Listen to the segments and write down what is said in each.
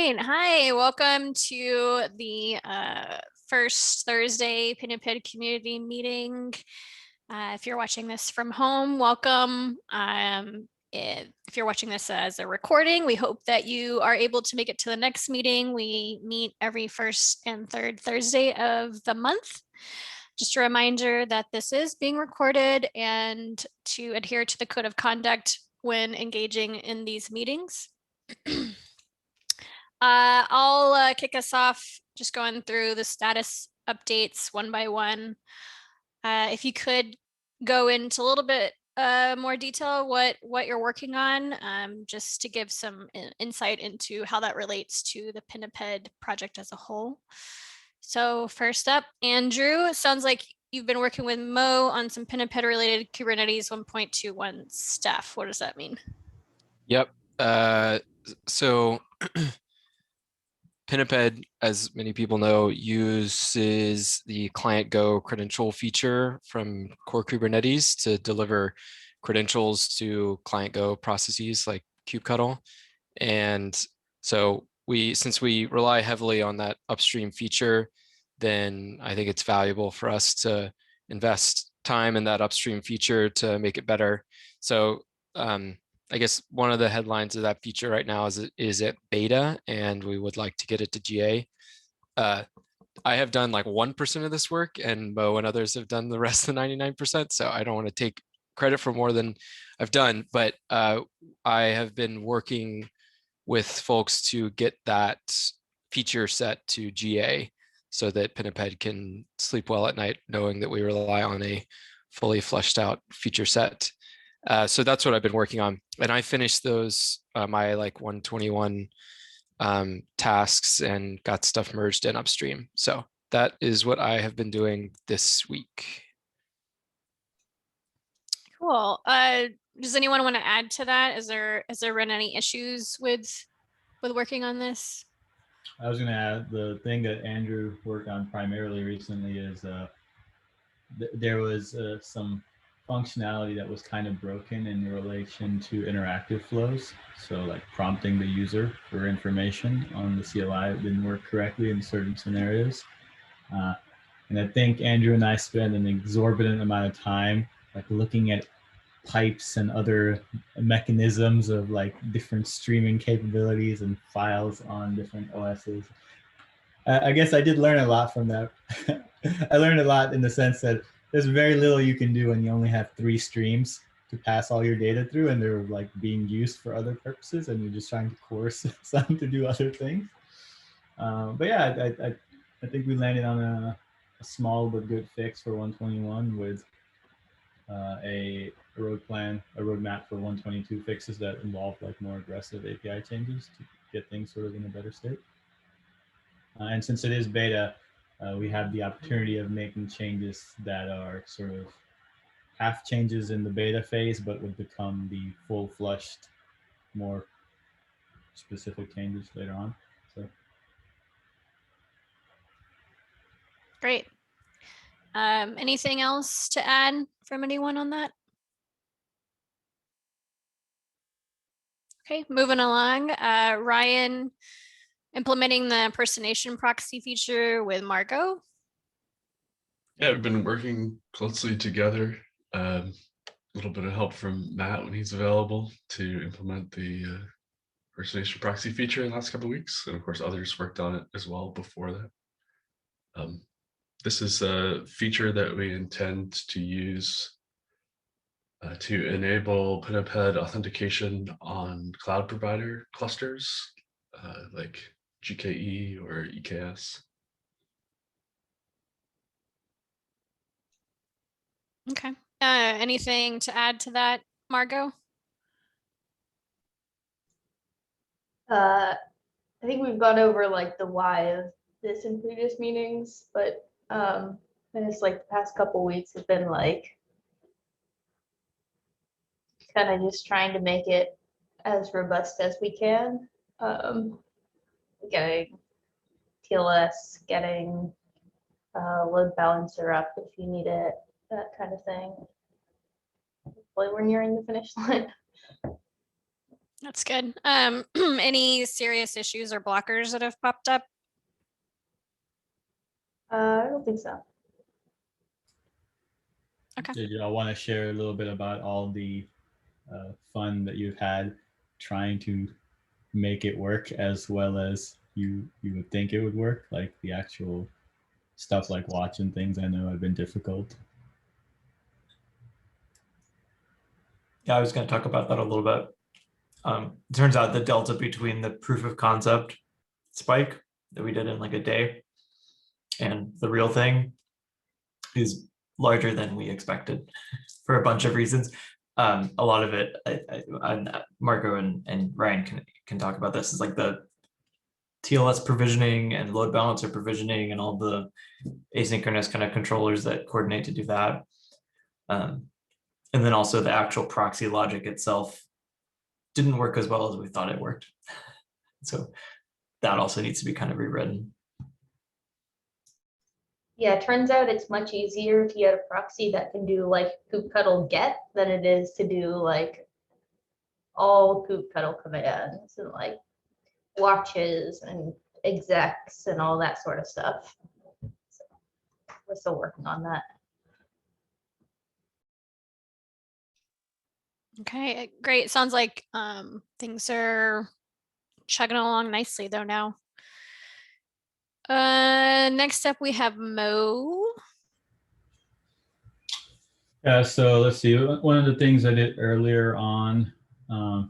right. Hi, welcome to the first Thursday Pinniped Community Meeting. If you're watching this from home, welcome. If you're watching this as a recording, we hope that you are able to make it to the next meeting. We meet every first and third Thursday of the month. Just a reminder that this is being recorded and to adhere to the code of conduct when engaging in these meetings. I'll kick us off just going through the status updates one by one. If you could go into a little bit more detail what you're working on, just to give some insight into how that relates to the Pinniped project as a whole. So first up, Andrew, it sounds like you've been working with Mo on some Pinniped related Kubernetes 1.21 stuff. What does that mean? Yep. So Pinniped, as many people know, uses the Clientgo Credential feature from core Kubernetes to deliver credentials to Clientgo processes like kubectl. And so since we rely heavily on that upstream feature, then I think it's valuable for us to invest time in that upstream feature to make it better. So I guess one of the headlines of that feature right now is at beta, and we would like to get it to GA. I have done like 1% of this work, and Mo and others have done the rest of the 99%. So I don't want to take credit for more than I've done, but I have been working with folks to get that feature set to GA so that Pinniped can sleep well at night, knowing that we rely on a fully fleshed out feature set. So that's what I've been working on. And I finished those, my like 121 tasks and got stuff merged in upstream. So that is what I have been doing this week. Cool. Does anyone want to add to that? Has there been any issues with working on this? I was going to add the thing that Andrew worked on primarily recently is there was some functionality that was kind of broken in relation to interactive flows. So like prompting the user for information on the CLI didn't work correctly in certain scenarios. And I think Andrew and I spent an exorbitant amount of time like looking at pipes and other mechanisms of like different streaming capabilities and files on different OSs. I guess I did learn a lot from that. I learned a lot in the sense that there's very little you can do when you only have 3 streams to pass all your data through, and they're like being used for other purposes, and you're just trying to coerce some to do other things. But yeah, I think we landed on a small but good fix for 121 with a roadmap for 122 fixes that involve like more aggressive API changes to get things sort of in a better state. And since it is beta, we have the opportunity of making changes that are sort of half changes in the beta phase, but would become the full flushed, more specific changes later on. So. Great. Anything else to add from anyone on that? Okay, moving along. Ryan, implementing the impersonation proxy feature with Margot. Yeah, we've been working closely together. A little bit of help from Matt when he's available to implement the impersonation proxy feature in the last couple of weeks. And of course, others worked on it as well before that. This is a feature that we intend to use to enable Pinniped authentication on cloud provider clusters like GKE or EKS. Okay. Anything to add to that, Margot? I think we've gone over like the why of this in previous meetings, but it's like the past couple weeks have been like kind of just trying to make it as robust as we can. Getting TLS, getting load balancer up if you need it, that kind of thing. Hopefully we're nearing the finish line. That's good. Any serious issues or blockers that have popped up? I don't think so. Okay. Did y'all want to share a little bit about all the fun that you've had trying to make it work as well as you would think it would work, like the actual stuff like watching things I know have been difficult? Yeah, I was going to talk about that a little bit. It turns out the delta between the proof of concept spike that we did in like a day and the real thing is larger than we expected for a bunch of reasons. A lot of it, Marco and Ryan can talk about this, is like the TLS provisioning and load balancer provisioning and all the asynchronous kind of controllers that coordinate to do that. And then also the actual proxy logic itself didn't work as well as we thought it worked. So that also needs to be kind of rewritten. Yeah, it turns out it's much easier to get a proxy that can do like kubectl get than it is to do like all kubectl commands and like watches and execs and all that sort of stuff. So we're still working on that. Okay, great. Sounds like things are chugging along nicely though now. Next up we have Mo. Yeah, so let's see. One of the things I did earlier on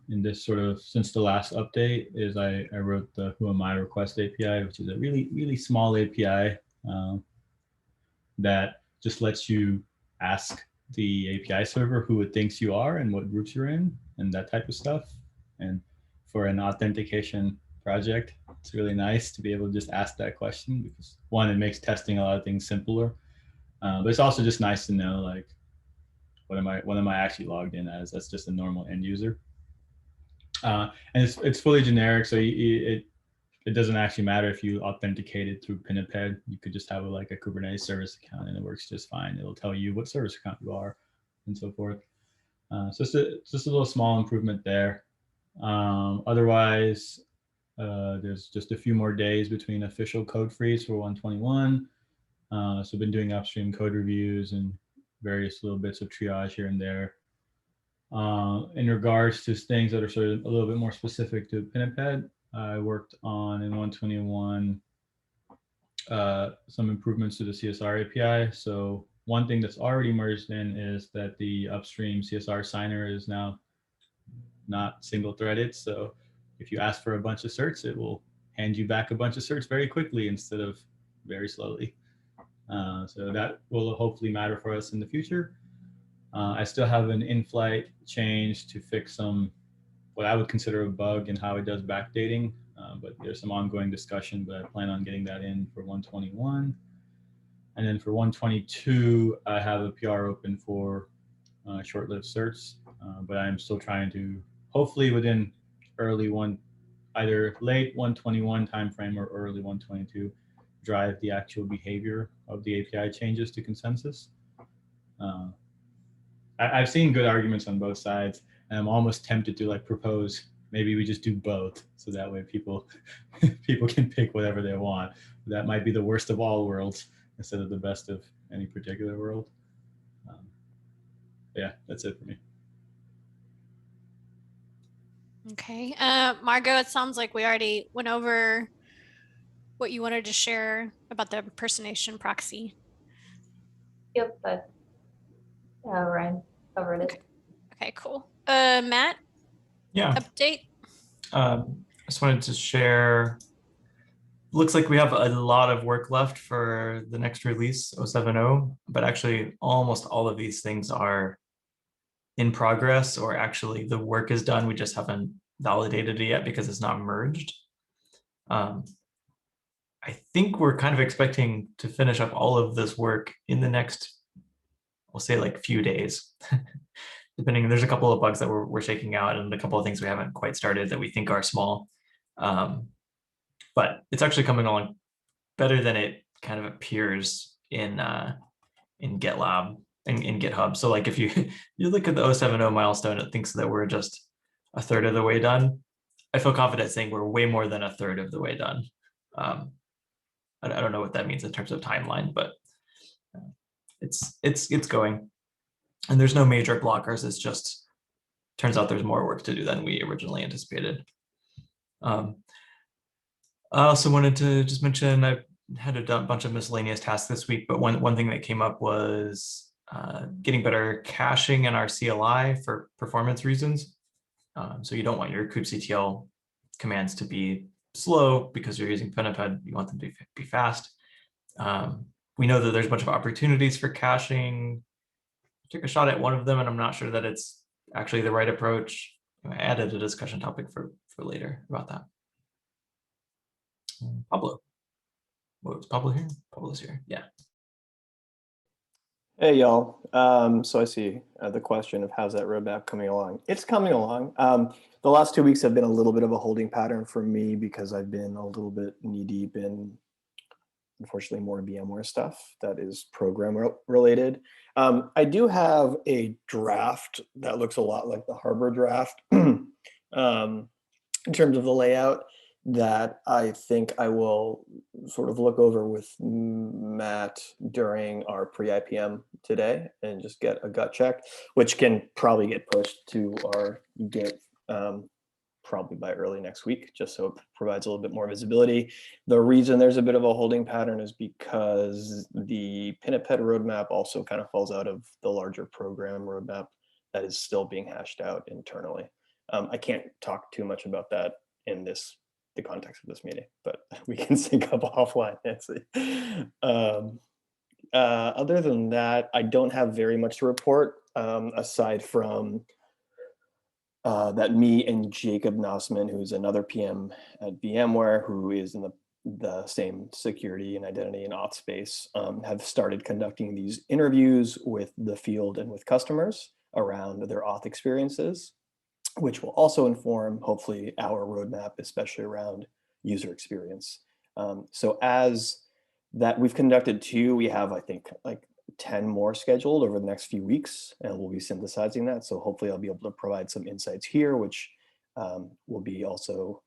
in this sort of, since the last update, is I wrote the Who Am I request API, which is a really, really small API that just lets you ask the API server who it thinks you are and what groups you're in and that type of stuff. And for an authentication project, it's really nice to be able to just ask that question because one, it makes testing a lot of things simpler. But it's also just nice to know, like, what am I actually logged in as? That's just a normal end user. And it's fully generic, so it doesn't actually matter if you authenticated through Pinniped. You could just have like a Kubernetes service account and it works just fine. It'll tell you what service account you are and so forth. So it's just a little small improvement there. Otherwise, there's just a few more days between official code freeze for 121. So I've been doing upstream code reviews and various little bits of triage here and there. In regards to things that are sort of a little bit more specific to Pinniped, I worked on in 121 some improvements to the CSR API. So one thing that's already merged in is that the upstream CSR signer is now not single threaded. So if you ask for a bunch of certs, it will hand you back a bunch of certs very quickly instead of very slowly. So that will hopefully matter for us in the future. I still have an in-flight change to fix some, what I would consider a bug in how it does backdating, but there's some ongoing discussion, but I plan on getting that in for 121. And then for 122, I have a PR open for short-lived certs, but I'm still trying to, hopefully within either late 121 timeframe or early 122, drive the actual behavior of the API changes to consensus. I've seen good arguments on both sides, and I'm almost tempted to like propose maybe we just do both, so that way people can pick whatever they want. That might be the worst of all worlds instead of the best of any particular world. Yeah, that's it for me. Okay, Margot, it sounds like we already went over what you wanted to share about the impersonation proxy. Yep, but Ryan covered it. Okay, cool. Matt? Yeah. Update? I just wanted to share, looks like we have a lot of work left for the next release, 070, but actually almost all of these things are in progress, or actually the work is done. We just haven't validated it yet because it's not merged. I think we're kind of expecting to finish up all of this work in the next, we'll say like few days, depending. There's a couple of bugs that we're shaking out and a couple of things we haven't quite started that we think are small. But it's actually coming along better than it kind of appears in GitLab, in GitHub. So like if you look at the 070 milestone, it thinks that we're just a third of the way done. I feel confident saying we're way more than a third of the way done. I don't know what that means in terms of timeline, but it's going. And there's no major blockers. It's just turns out there's more work to do than we originally anticipated. I also wanted to just mention I had a bunch of miscellaneous tasks this week, but one thing that came up was getting better caching in our CLI for performance reasons. So you don't want your kubectl commands to be slow because you're using Pinniped. You want them to be fast. We know that there's a bunch of opportunities for caching. I took a shot at one of them, and I'm not sure that it's actually the right approach. I added a discussion topic for later about that. Pablo. What was Pablo here? Pablo's here. Yeah. Hey, y'all. So I see the question of how's that roadmap coming along? It's coming along. The last 2 weeks have been a little bit of a holding pattern for me because I've been a little bit knee deep in, unfortunately, more VMware stuff that is program related. I do have a draft that looks a lot like the Harbor draft in terms of the layout that I think I will sort of look over with Matt during our pre-IPM today and just get a gut check, which can probably get pushed to our Git probably by early next week, just so it provides a little bit more visibility. The reason there's a bit of a holding pattern is because the Pinniped roadmap also kind of falls out of the larger program roadmap that is still being hashed out internally. I can't talk too much about that in the context of this meeting, but we can sync up offline, Nancy. Other than that, I don't have very much to report aside from that me and Jacob Nossman, who's another PM at VMware, who is in the same security and identity and auth space, have started conducting these interviews with the field and with customers around their auth experiences, which will also inform, hopefully, our roadmap, especially around user experience. So as that we've conducted 2, we have, I think, like 10 more scheduled over the next few weeks, and we'll be synthesizing that. So hopefully I'll be able to provide some insights here, which will be also,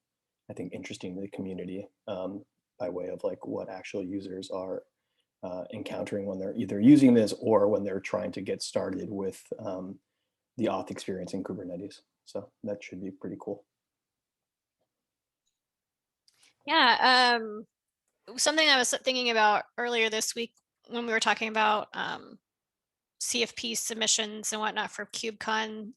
I think, interesting to the community by way of like what actual users are encountering when they're either using this or when they're trying to get started with the auth experience in Kubernetes. So that should be pretty cool. Yeah, something I was thinking about earlier this week when we were talking about CFP submissions and whatnot for KubeCon,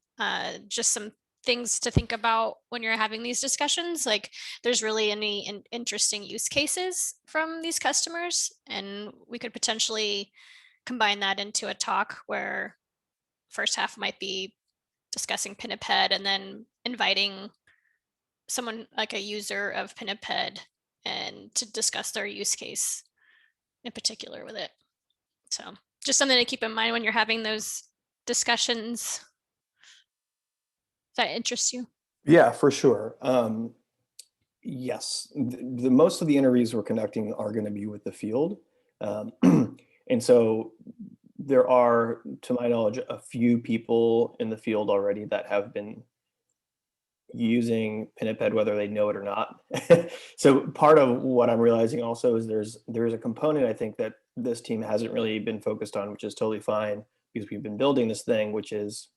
just some things to think about when you're having these discussions. Like, there's really any interesting use cases from these customers, and we could potentially combine that into a talk where first half might be discussing Pinniped and then inviting someone like a user of Pinniped and to discuss their use case in particular with it. So just something to keep in mind when you're having those discussions. Does that interest you? Yeah, for sure. Yes, the most of the interviews we're conducting are going to be with the field. And so there are, to my knowledge, a few people in the field already that have been using Pinniped, whether they know it or not. So part of what I'm realizing also is there's a component I think that this team hasn't really been focused on, which is totally fine because we've been building this thing, which is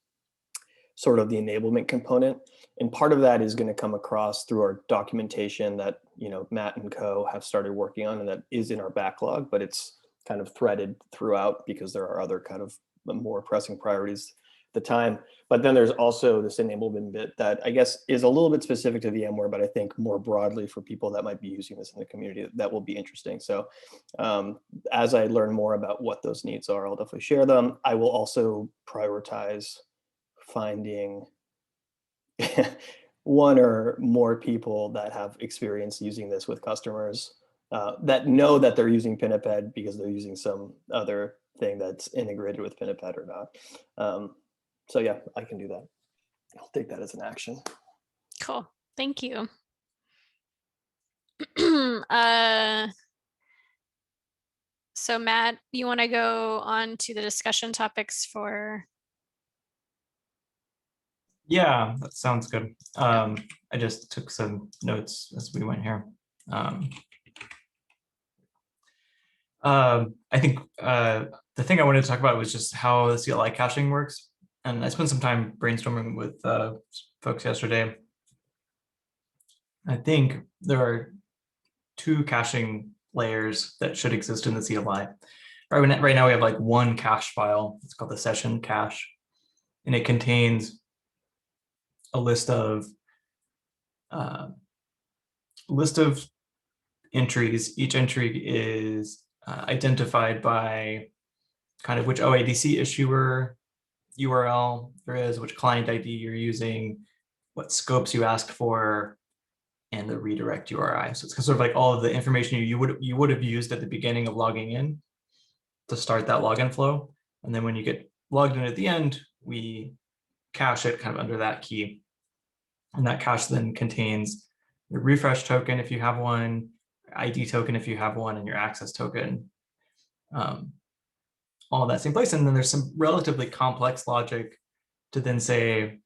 sort of the enablement component. And part of that is going to come across through our documentation that, you know, Matt and co have started working on, and that is in our backlog, but it's kind of threaded throughout because there are other kind of more pressing priorities at the time. But then there's also this enablement bit that I guess is a little bit specific to VMware, but I think more broadly for people that might be using this in the community, that will be interesting. So as I learn more about what those needs are, I'll definitely share them. I will also prioritize finding one or more people that have experience using this with customers that know that they're using Pinniped because they're using some other thing that's integrated with Pinniped or not. So yeah, I can do that. I'll take that as an action. Cool. Thank you. So Matt, you want to go on to the discussion topics for? Yeah, that sounds good. I just took some notes as we went here. I think the thing I wanted to talk about was just how the CLI caching works. And I spent some time brainstorming with folks yesterday. I think there are two caching layers that should exist in the CLI. Right now we have like one cache file. It's called the session cache, and it contains a list of entries. Each entry is identified by kind of which OIDC issuer URL there is, which client ID you're using, what scopes you asked for, and the redirect URI. So it's sort of like all of the information you would have used at the beginning of logging in to start that login flow. And then when you get logged in at the end, we cache it kind of under that key. And that cache then contains your refresh token if you have one, ID token if you have one, and your access token. All that same place. And then there's some relatively complex logic to then say,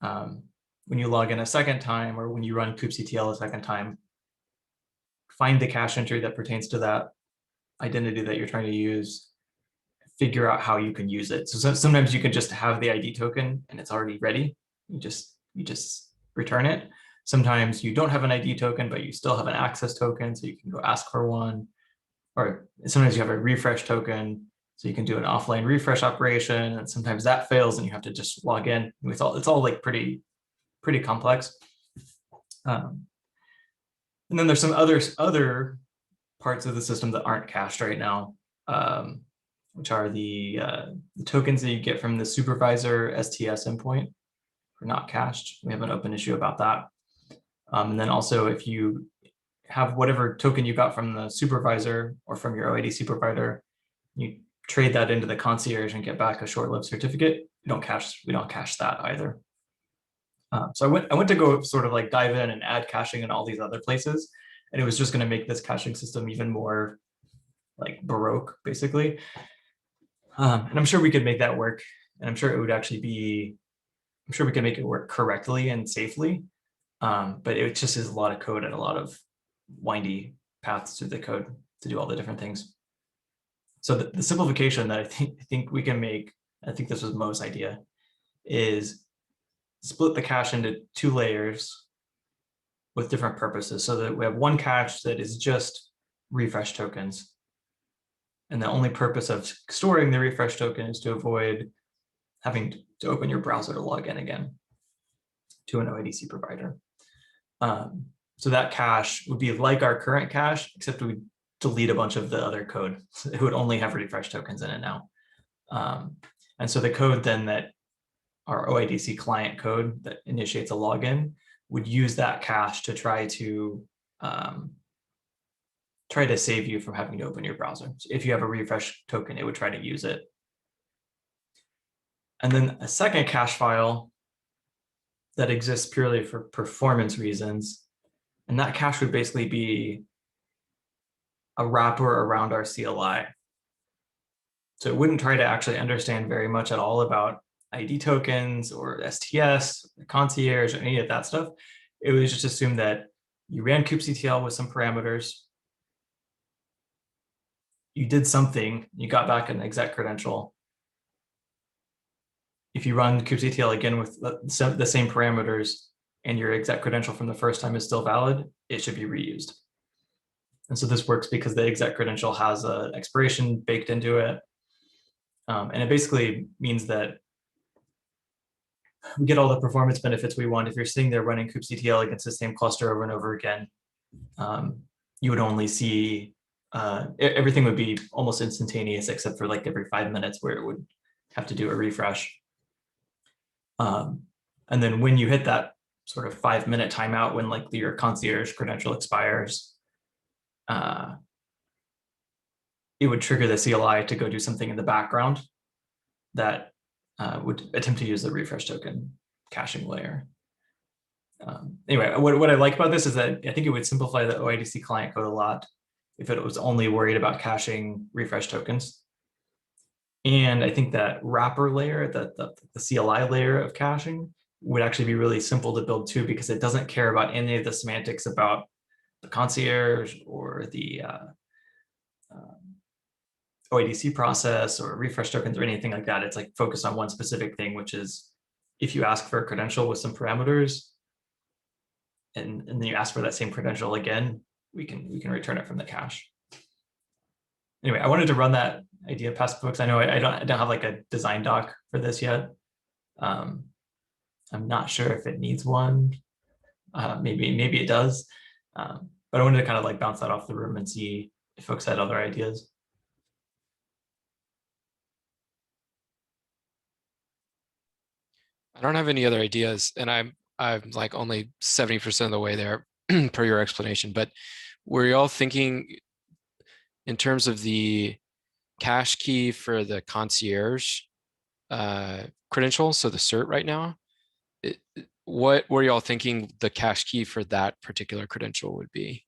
when you log in a second time, or when you run kubectl a second time, find the cache entry that pertains to that identity that you're trying to use, figure out how you can use it. So sometimes you can just have the ID token and it's already ready. You just return it. Sometimes you don't have an ID token, but you still have an access token, so you can go ask for one. Or sometimes you have a refresh token, so you can do an offline refresh operation, and sometimes that fails and you have to just log in. It's all like pretty complex. And then there's some other parts of the system that aren't cached right now, which are the tokens that you get from the supervisor STS endpoint are not cached. We have an open issue about that. And then also, if you have whatever token you got from the supervisor or from your OIDC provider, you trade that into the concierge and get back a short-lived certificate, we don't cache that either. So I went to go sort of like dive in and add caching in all these other places, and it was just going to make this caching system even more like Baroque, basically. And I'm sure we could make that work, and I'm sure it would actually be, I'm sure we can make it work correctly and safely. But it just is a lot of code and a lot of windy paths to the code to do all the different things. So the simplification that I think we can make, I think this was Mo's idea, is split the cache into two layers with different purposes, so that we have one cache that is just refresh tokens. And the only purpose of storing the refresh token is to avoid having to open your browser to log in again to an OIDC provider. So that cache would be like our current cache, except we delete a bunch of the other code. So it would only have refresh tokens in it now. And so the code then that our OIDC client code that initiates a login would use that cache to try to save you from having to open your browser. So if you have a refresh token, it would try to use it. And then a second cache file that exists purely for performance reasons. And that cache would basically be a wrapper around our CLI. So it wouldn't try to actually understand very much at all about ID tokens or STS, concierge, or any of that stuff. It would just assume that you ran kubectl with some parameters, you did something, you got back an exec credential. If you run kubectl again with the same parameters and your exec credential from the first time is still valid, it should be reused. And so this works because the exec credential has an expiration baked into it. And it basically means that we get all the performance benefits we want. If you're sitting there running kubectl against the same cluster over and over again, you would only see, everything would be almost instantaneous, except for like every 5 minutes where it would have to do a refresh. And then when you hit that sort of 5-minute timeout, when like your concierge credential expires, it would trigger the CLI to go do something in the background that would attempt to use the refresh token caching layer. Anyway, what I like about this is that I think it would simplify the OIDC client code a lot if it was only worried about caching refresh tokens. And I think that wrapper layer, the CLI layer of caching, would actually be really simple to build too, because it doesn't care about any of the semantics about the concierge or the OIDC process or refresh tokens or anything like that. It's like focused on one specific thing, which is if you ask for a credential with some parameters and then you ask for that same credential again, we can return it from the cache. Anyway, I wanted to run that idea past folks. I know I don't have like a design doc for this yet. I'm not sure if it needs one. Maybe it does. But I wanted to kind of like bounce that off the room and see if folks had other ideas. I don't have any other ideas, and I'm like only 70% of the way there per your explanation. But were y'all thinking in terms of the cache key for the concierge credential, so the cert right now? What were y'all thinking the cache key for that particular credential would be?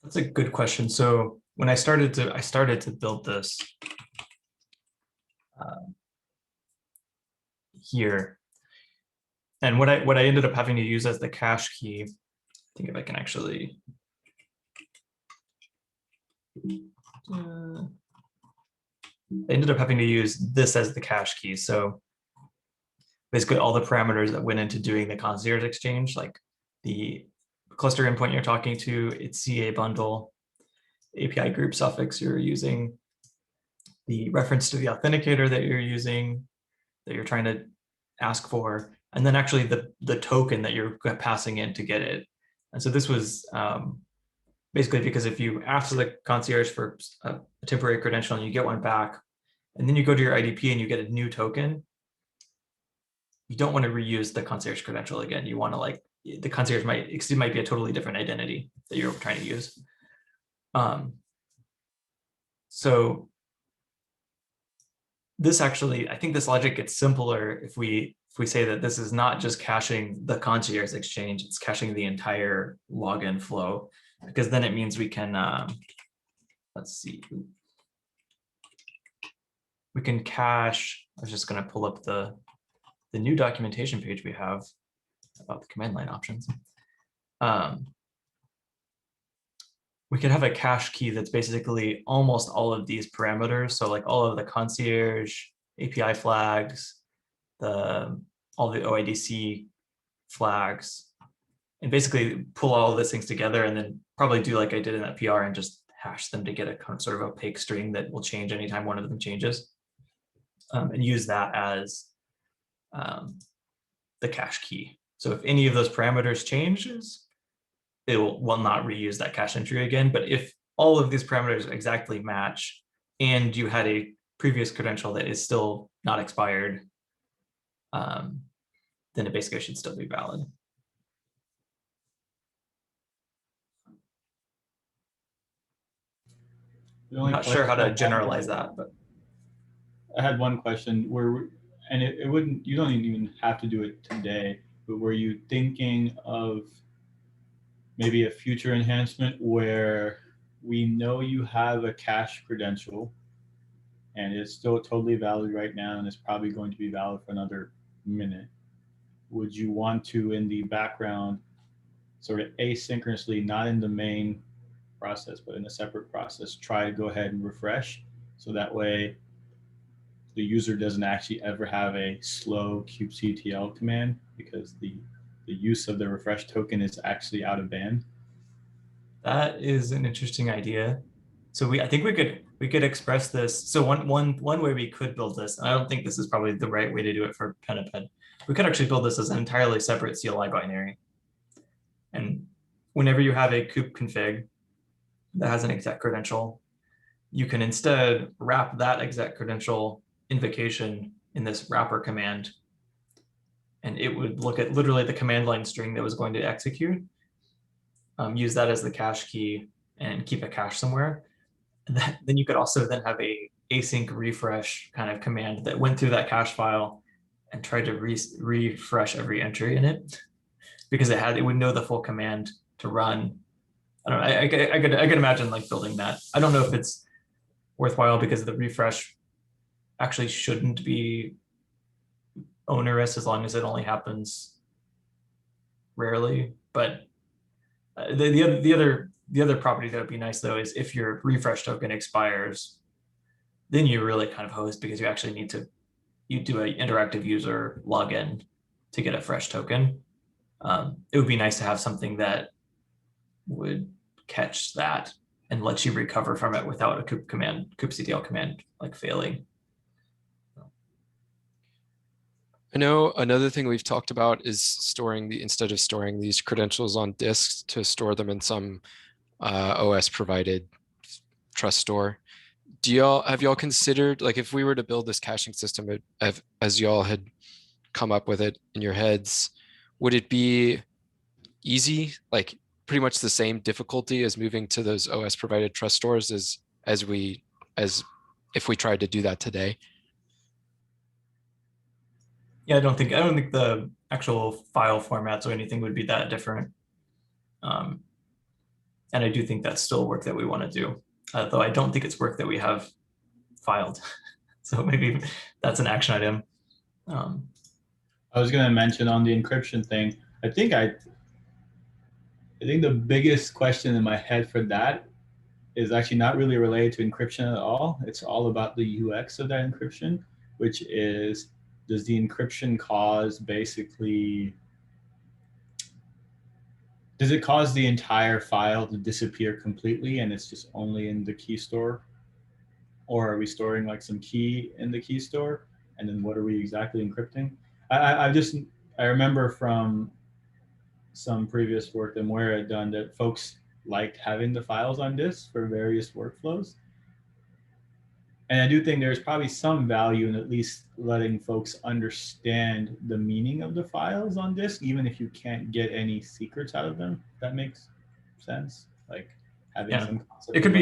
That's a good question. So when I started to build this here, and what I ended up having to use as the cache key, I think if I can actually I ended up having to use this as the cache key. So basically all the parameters that went into doing the concierge exchange, like the cluster endpoint you're talking to, its CA bundle, API group suffix you're using, the reference to the authenticator that you're using, that you're trying to ask for, and then actually the token that you're passing in to get it. And so this was basically because if you ask the concierge for a temporary credential and you get one back, and then you go to your IDP and you get a new token, you don't want to reuse the concierge credential again. You want to like, the concierge might be a totally different identity that you're trying to use. So this actually, I think this logic gets simpler if we say that this is not just caching the concierge exchange, it's caching the entire login flow, because then it means we can, let's see, we can cache. I was just going to pull up the new documentation page we have about the command line options. We could have a cache key that's basically almost all of these parameters. So like all of the concierge, API flags, all the OIDC flags, and basically pull all of those things together and then probably do like I did in that PR and just hash them to get a kind of sort of opaque string that will change anytime one of them changes, and use that as the cache key. So if any of those parameters changes, it will not reuse that cache entry again. But if all of these parameters exactly match and you had a previous credential that is still not expired, then it basically should still be valid. I'm not sure how to generalize that, but I had one question and it wouldn't, you don't even have to do it today, but were you thinking of maybe a future enhancement where we know you have a cache credential and it's still totally valid right now and it's probably going to be valid for another minute? Would you want to, in the background, sort of asynchronously, not in the main process, but in a separate process, try to go ahead and refresh, so that way the user doesn't actually ever have a slow kubectl command because the use of the refresh token is actually out of band? that is an interesting idea. So I think we could express this. So one way we could build this, and I don't think this is probably the right way to do it for Pinniped. We could actually build this as an entirely separate CLI binary. And whenever you have a kube config that has an exec credential, you can instead wrap that exec credential invocation in this wrapper command. And it would look at literally the command line string that was going to execute, use that as the cache key and keep a cache somewhere. And then you could also then have a async refresh kind of command that went through that cache file and tried to refresh every entry in it, because it would know the full command to run. I don't know. I could imagine like building that. I don't know if it's worthwhile because the refresh actually shouldn't be onerous as long as it only happens rarely. But the other property that would be nice though is if your refresh token expires, then you really kind of hosed because you actually need to do an interactive user login to get a fresh token. It would be nice to have something that would catch that and let you recover from it without a kubectl command like failing. I know another thing we've talked about is instead of storing these credentials on disks, to store them in some OS provided trust store. Have y'all considered, like, if we were to build this caching system as y'all had come up with it in your heads, would it be easy, like pretty much the same difficulty as moving to those OS provided trust stores as if we tried to do that today? Yeah, I don't think the actual file formats or anything would be that different. And I do think that's still work that we want to do, though I don't think it's work that we have filed. So maybe that's an action item. I was going to mention on the encryption thing, I think the biggest question in my head for that is actually not really related to encryption at all. It's all about the UX of that encryption, which is, does the encryption cause does it cause the entire file to disappear completely and it's just only in the key store? Or are we storing like some key in the key store? And then what are we exactly encrypting? I remember from some previous work that Moira had done that folks liked having the files on disk for various workflows. And I do think there's probably some value in at least letting folks understand the meaning of the files on disk, even if you can't get any secrets out of them. If that makes sense. Like having some concept. It could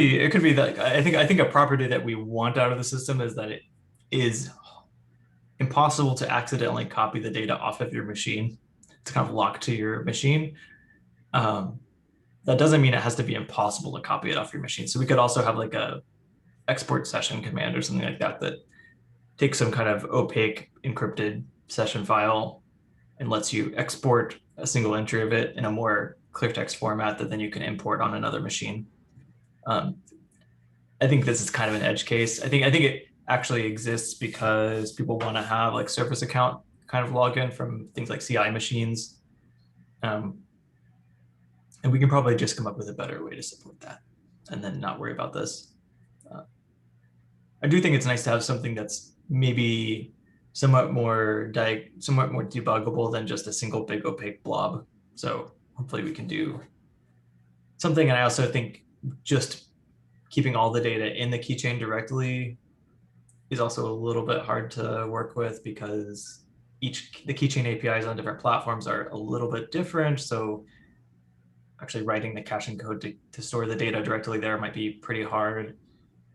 be that I think a property that we want out of the system is that it is impossible to accidentally copy the data off of your machine. It's kind of locked to your machine. That doesn't mean it has to be impossible to copy it off your machine. So we could also have like a export session command or something like that that takes some kind of opaque encrypted session file and lets you export a single entry of it in a more clear text format that then you can import on another machine. I think this is kind of an edge case. I think it actually exists because people want to have like service account kind of login from things like CI machines. And we can probably just come up with a better way to support that and then not worry about this. I do think it's nice to have something that's maybe somewhat more debuggable than just a single big opaque blob. So hopefully we can do something. And I also think just keeping all the data in the keychain directly is also a little bit hard to work with because the keychain APIs on different platforms are a little bit different. So actually writing the caching code to store the data directly there might be pretty hard.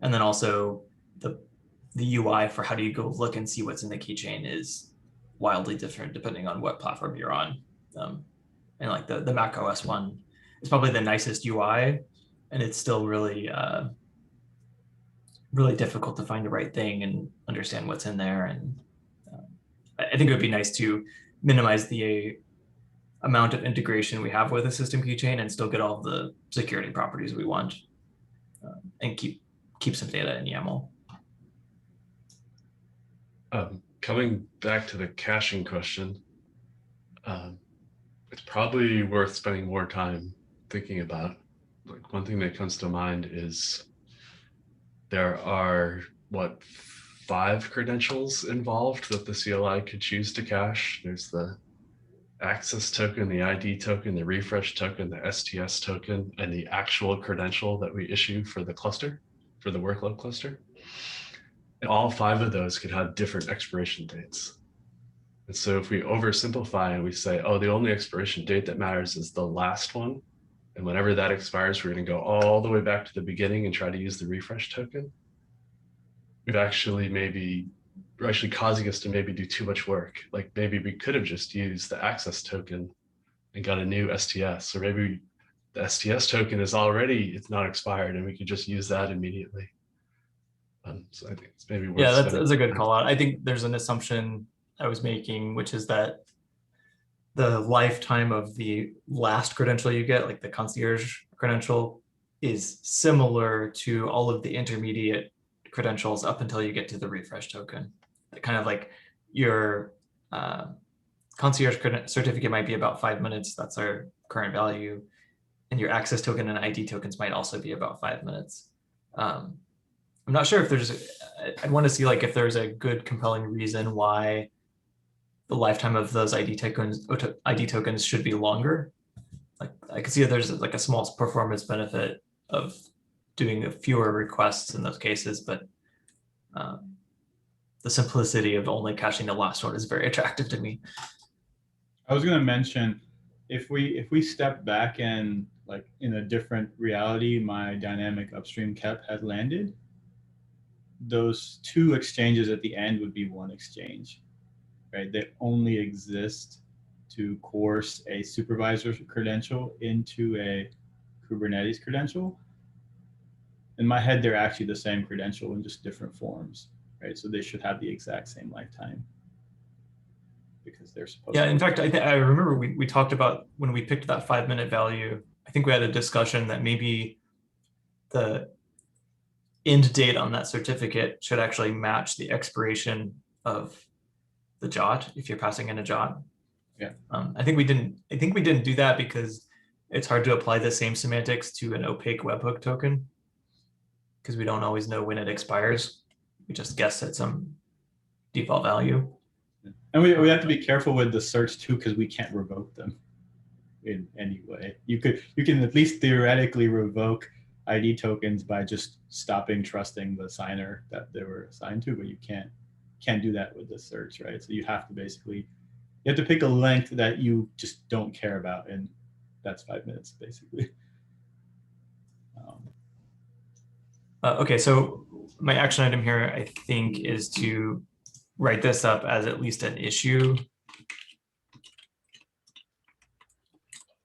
And then also the UI for how do you go look and see what's in the keychain is wildly different depending on what platform you're on. And like the Mac OS one is probably the nicest UI, and it's still really, really difficult to find the right thing and understand what's in there. And I think it would be nice to minimize the amount of integration we have with a system keychain and still get all the security properties we want, and keep some data in YAML. Coming back to the caching question, it's probably worth spending more time thinking about. Like one thing that comes to mind is there are 5 credentials involved that the CLI could choose to cache. There's the access token, the ID token, the refresh token, the STS token, and the actual credential that we issue for the cluster, for the workload cluster. And all 5 of those could have different expiration dates. And so if we oversimplify and we say, oh, the only expiration date that matters is the last one, and whenever that expires, we're going to go all the way back to the beginning and try to use the refresh token, we're actually causing us to maybe do too much work. Like maybe we could have just used the access token and got a new STS, or maybe the STS token is it's not expired and we could just use that immediately. So I think it's maybe worth that's a good call out. I think there's an assumption I was making, which is that the lifetime of the last credential you get, like the concierge credential, is similar to all of the intermediate credentials up until you get to the refresh token. Kind of like your concierge certificate might be about 5 minutes. That's our current value. And your access token and ID tokens might also be about 5 minutes. I'm not sure if there's, I want to see like if there's a good compelling reason why the lifetime of those ID tokens should be longer. Like I can see that there's like a small performance benefit of doing fewer requests in those cases, but the simplicity of only caching the last one is very attractive to me. I was going to mention, if we step back and like in a different reality, my dynamic upstream KEP had landed, those two exchanges at the end would be one exchange, right? They only exist to coerce a supervisor credential into a Kubernetes credential. In my head, they're actually the same credential in just different forms, right? So they should have the exact same lifetime because they're supposed to. Yeah, in fact, I remember we talked about when we picked that 5 minute value, I think we had a discussion that maybe the end date on that certificate should actually match the expiration of the JOT if you're passing in a JOT. Yeah. I think we didn't do that because it's hard to apply the same semantics to an opaque webhook token because we don't always know when it expires. We just guess at some default value. And we have to be careful with the certs too, because we can't revoke them in any way. You can at least theoretically revoke ID tokens by just stopping trusting the signer that they were assigned to, but you can't do that with the certs, right? So you have to pick a length that you just don't care about, and that's 5 minutes basically. Okay, so my action item here, I think, is to write this up as at least an issue.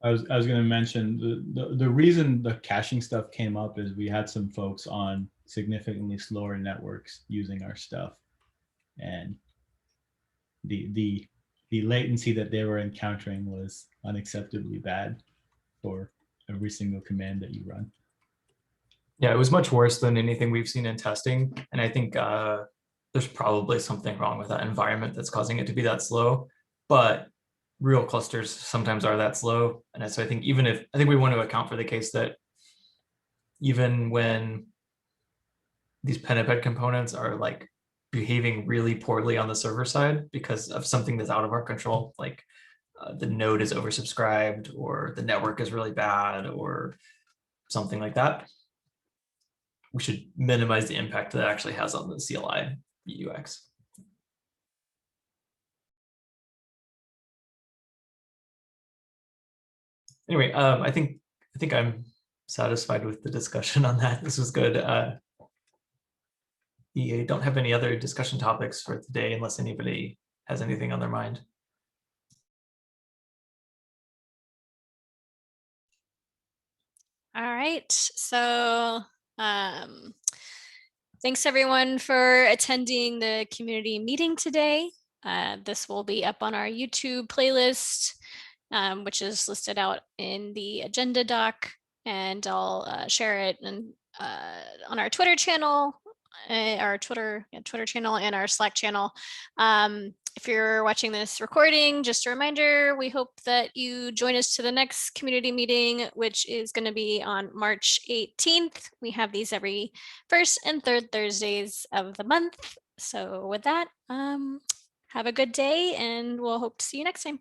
I was going to mention the reason the caching stuff came up is we had some folks on significantly slower networks using our stuff, and the latency that they were encountering was unacceptably bad for every single command that you run. Yeah, it was much worse than anything we've seen in testing, and I think there's probably something wrong with that environment that's causing it to be that slow. But real clusters sometimes are that slow, and so I think we want to account for the case that even when these Pinniped components are like behaving really poorly on the server side because of something that's out of our control, like the node is oversubscribed or the network is really bad or something like that, we should minimize the impact that actually has on the CLI UX. Anyway, I think I'm satisfied with the discussion on that. This was good. We don't have any other discussion topics for today unless anybody has anything on their mind. All right, so thanks everyone for attending the community meeting today. This will be up on our YouTube playlist, which is listed out in the agenda doc, and I'll share it on our Twitter channel, Twitter channel, and our Slack channel. If you're watching this recording, just a reminder, we hope that you join us to the next community meeting, which is going to be on March 18th. We have these every first and third Thursdays of the month. So with that, have a good day, and we'll hope to see you next time.